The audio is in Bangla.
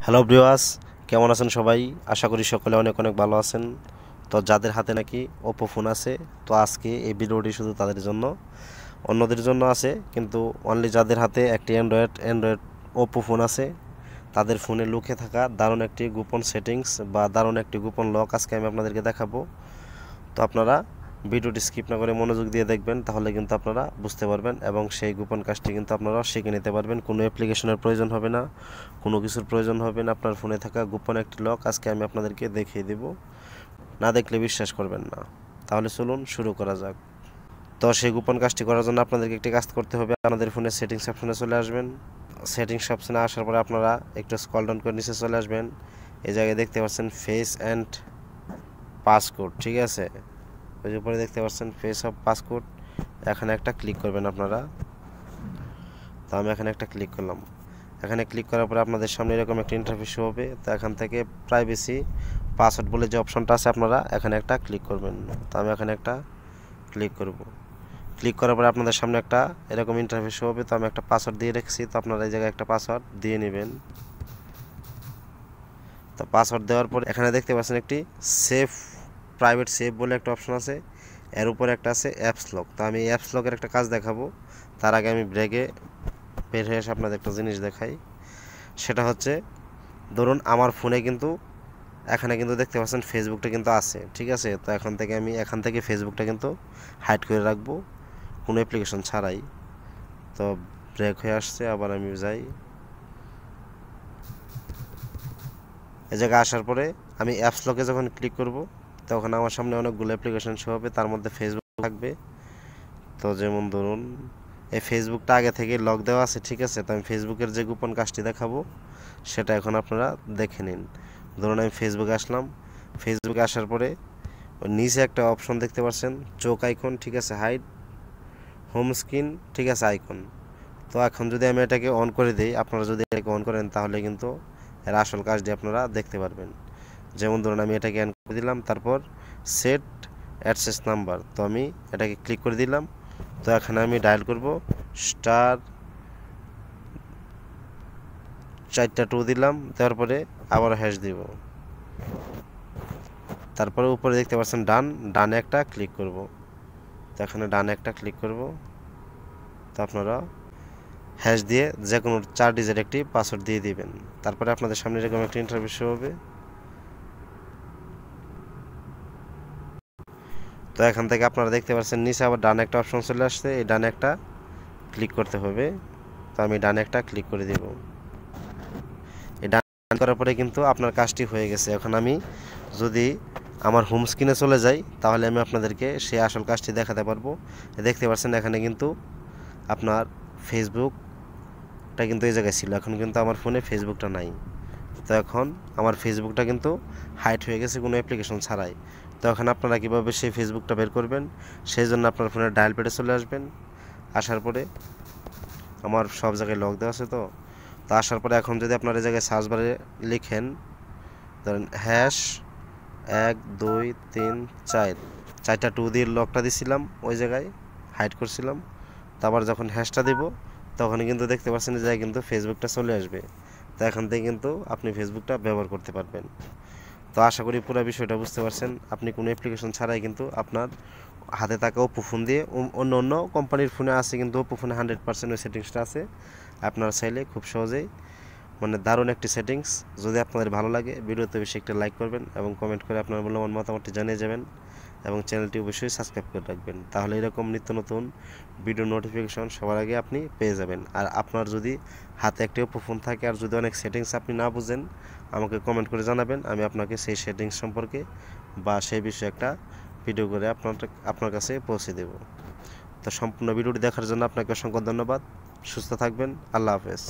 হ্যালো ভিউয়ার্স, কেমন আছেন সবাই? আশা করি সকলে অনেক অনেক ভালো আছেন। তো যাদের হাতে নাকি ওপো ফোন আছে, তো আজকে এই ভিডিওটি শুধু তাদের জন্য, অন্যদের জন্য আছে, কিন্তু অনলি যাদের হাতে একটি অ্যান্ড্রয়েড ওপো ফোন আছে তাদের ফোনে লুকে থাকা দারুণ একটি গোপন সেটিংস বা দারুণ একটি গোপন লক আজকে আমি আপনাদেরকে দেখাবো। তো আপনারা ভিডিওটি স্কিপ না করে মনোযোগ দিয়ে দেখবেন, তাহলে কিন্তু আপনারা বুঝতে পারবেন এবং সেই গোপন কাজটি কিন্তু আপনারা শিখে নিতে পারবেন। কোনো অ্যাপ্লিকেশনের প্রয়োজন হবে না, কোনো কিছুর প্রয়োজন হবে না। আপনার ফোনে থাকা গোপন একটি লক আজকে আমি আপনাদেরকে দেখিয়ে দেব, না দেখলে বিশ্বাস করবেন না। তাহলে চলুন শুরু করা যাক। তো সেই গোপন কাজটি করার জন্য আপনাদেরকে একটি কাজ করতে হবে। আপনাদের ফোনে সেটিংস অপশনে চলে আসবেন। সেটিংস অপশনে আসার পরে আপনারা একটু স্ক্রল ডাউন করে নিচে চলে আসবেন। এই জায়গায় দেখতে পাচ্ছেন ফেস অ্যান্ড পাসকোড, ঠিক আছে? ওই যে উপরে দেখতে পাচ্ছেন ফেস অফ পাসকোড, এখানে একটা ক্লিক করবেন আপনারা। তো আমি এখানে একটা ক্লিক করলাম। এখানে ক্লিক করার পরে আপনাদের সামনে এরকম একটা ইন্টারফেস হবে। তো এখান থেকে প্রাইভেসি পাসওয়ার্ড বলে যে অপশনটা আছে আপনারা এখানে একটা ক্লিক করবেন। তো আমি এখানে একটা ক্লিক করব। ক্লিক করার পরে আপনাদের সামনে একটা এরকম ইন্টারফেস হবে। তো আমি একটা পাসওয়ার্ড দিয়ে রেখেছি, তো আপনারা এই জায়গায় একটা পাসওয়ার্ড দিয়ে নেবেন। তো পাসওয়ার্ড দেওয়ার পর এখানে দেখতে পাচ্ছেন একটি সেফ প্রাইভেট সেভ বলে একটা অপশন আছে, এর উপরে একটা আছে অ্যাপস লক। তো আমি অ্যাপস লকের একটা কাজ দেখাবো, তার আগে আমি ব্রেকে বের হয়ে এসে আপনাদের একটা জিনিস দেখাই। সেটা হচ্ছে, ধরুন আমার ফোনে কিন্তু এখানে কিন্তু দেখতে পাচ্ছেন ফেসবুকটা কিন্তু আছে, ঠিক আছে? তো এখান থেকে ফেসবুকটা কিন্তু হাইড করে রাখবো কোনো অ্যাপ্লিকেশন ছাড়াই। তো ব্রেক হয়ে আসছে, আবার আমি যাই। এই জায়গায় আসার পরে আমি অ্যাপস লকে যখন ক্লিক করব, তখন আমার সামনে অনেকগুলো অ্যাপ্লিকেশন শো হবে, তার মধ্যে ফেসবুক থাকবে। তো যেমন ধরুন এই ফেসবুকটা আগে থেকে লক দেওয়া আছে, ঠিক আছে? তো আমি ফেসবুকের যে গোপন কাজটি দেখাবো সেটা এখন আপনারা দেখে নিন। ধরুন আমি ফেসবুকে আসলাম। ফেসবুকে আসার পরে ওই নিচে একটা অপশন দেখতে পাচ্ছেন চোখ আইকন, ঠিক আছে? হাইড হোম স্ক্রিন, ঠিক আছে? আইকন। তো এখন যদি আমি এটাকে অন করে দিই, আপনারা যদি এটাকে অন করেন তাহলে কিন্তু এর আসল কাজটি আপনারা দেখতে পারবেন। যেমন ধরুন আমি এটাকে অন করে দিলাম, তারপর সেট অ্যাক্সেস নাম্বার, তো আমি এটাকে ক্লিক করে দিলাম। তো এখানে আমি ডায়াল করব স্টার 4টা 2 দিলাম, তারপরে আবার হ্যাশ দিব। তারপরে উপরে দেখতে পাচ্ছেন ডানে একটা ক্লিক করব। তো এখানে ডানে একটা ক্লিক করব। তো আপনারা হ্যাশ দিয়ে যে কোনো 4 ডিজিট একটি পাসওয়ার্ড দিয়ে দিবেন। তারপরে আপনাদের সামনে এরকম একটা ইন্টারফেস হবে। তো এখান থেকে আপনারা দেখতে পাচ্ছেন নিচে আবার ডানে একটা অপশন চলে আসছে, এই ডানে একটা ক্লিক করতে হবে। তো আমি ডানে একটা ক্লিক করে দেব। এই ডান করার পরে কিন্তু আপনার কাজটি হয়ে গেছে। এখন আমি যদি আমার হোম স্ক্রিনে চলে যাই, তাহলে আমি আপনাদেরকে সেই আসল কাজটি দেখাতে পারবো। দেখতে পাচ্ছেন এখানে কিন্তু আপনার ফেসবুকটা কিন্তু এই জায়গায় ছিল, এখন কিন্তু আমার ফোনে ফেসবুকটা নাই। তো এখন আমার ফেসবুকটা কিন্তু হাইড হয়ে গেছে কোনো অ্যাপ্লিকেশন ছাড়াই। তো এখন আপনারা কীভাবে সেই ফেসবুকটা বের করবেন, সেই জন্য আপনার ফোনের ডায়াল প্যাডে চলে আসবেন। আসার পরে আমার সব জায়গায় লক দেওয়া আছে, তো আসার পরে এখন যদি আপনার এই জায়গায় সার্চ বারে লিখেন, ধরেন হ্যাশ 1 2 3 4, 4টা 2 দিয়ে লকটা দিছিলাম, ওই জায়গায় হাইড করছিলাম। তারপর যখন হ্যাশটা দিব, তখন কিন্তু দেখতে পাচ্ছেন যে কিন্তু ফেসবুকটা চলে আসবে। তো এখান থেকে কিন্তু আপনি ফেসবুকটা ব্যবহার করতে পারবেন। তো আশা করি পুরো বিষয়টা বুঝতে পারছেন। আপনি কোনো অ্যাপ্লিকেশন ছাড়াই কিন্তু আপনার হাতে থাকা ওপো ফোন দিয়ে, অন্য অন্য কোম্পানির ফোনে আছে কিন্তু ওপো ফোনে 100% ওই সেটিংসটা আছে। আপনারা চাইলে খুব সহজেই, মানে দারুণ একটি সেটিংস। যদি আপনাদের ভালো লাগে, ভিডিওতে বেশি একটা লাইক করবেন এবং কমেন্ট করে আপনার মূল্যবান মতামতটি জানিয়ে যাবেন এবং চ্যানেলটি অবশ্যই সাবস্ক্রাইব করে রাখবেন, তাহলে এরকম নিত্য নতুন ভিডিও নোটিফিকেশন সবার আগে আপনি পেয়ে যাবেন। আর আপনার যদি হাতে একটি ওপো ফোন থাকে আর যদি অনেক সেটিংস আপনি না বুঝেন, আমাকে কমেন্ট করে জানাবেন, আমি আপনাকে সেই সেটিংস সম্পর্কে বা সেই বিষয়ে একটা ভিডিও করে আপনার কাছে পৌঁছে দেব। তো সম্পূর্ণ ভিডিওটি দেখার জন্য আপনাকে অসংখ্য ধন্যবাদ। সুস্থ থাকবেন। আল্লাহ হাফেজ।